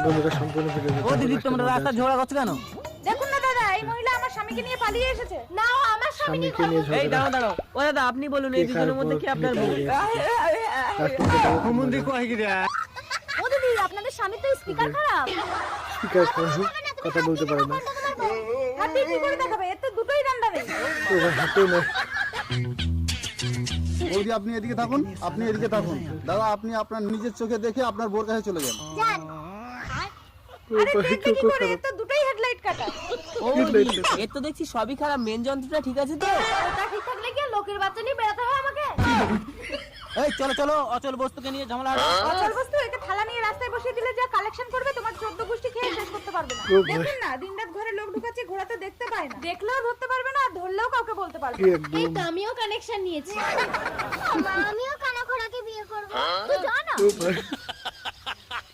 বন্ধুরা সম্পূর্ণ ভিডিও ও দিদি তোমরা রাস্তা ঝগড়া করছো কেন? দেখুন না দাদা, এই মহিলা আমার স্বামীকে নিয়ে পালিয়ে এসেছে। না, ও আমার স্বামী নিয়ে স্বামীকে নিয়ে এই ঝগড়া। দাঁড়াও ও দাদা আপনি বলুন এই দুজনের মধ্যে কি আপনার ভুল? হুমুন্দি কয় কি রে? ও দিদি, আপনাদের স্বামী তো স্পিকার খারাপ। স্পিকার কথা বলতে পারে না। হাতে কি করে দেখাবে? এর তো দুটোই ডান্ডা নেই। তো হাতে না। বৌদি আপনি এদিকে থাকুন, আপনি এদিকে থাকুন। দাদা আপনি আপনার নিজের চোখে দেখে আপনার বোর কাছে চলে যান। আরে দেখবে কি করে? এর তো দুটোই হেডলাইট কাটা। ও দিদি এর তো দেখছি সবই খারাপ, মেন যন্ত্রটা ঠিক আছে তো? ওটা ঠিক থাকলে কি আর লোকের বাচ্চা নিয়ে বেড়াতে হয় আমাকে? এই চলো চলো অচল বস্তুকে নিয়ে ঝামেলা হলো। অচল বস্তু একে থালা নিয়ে রাস্তায় বসিয়ে দিলে যা কালেকশন করবে তোমার 14 গোষ্ঠী খেয়ে শেষ করতে পারবে না। ও ভাই। দেখুন না, দিনরাত ঘরে লোক ঢুকাচ্ছে, ঘোড়া তো দেখতে পায় না। দেখলেও ধরতে পারবে না, আর ধরলেও কাউকে বলতে পারবে কি না। একদম। এই তো আমিও কানেকশন নিয়েছি। আমিও কানা ঘোড়াকে বিয়ে করব। তুই জানা? ও ভাই।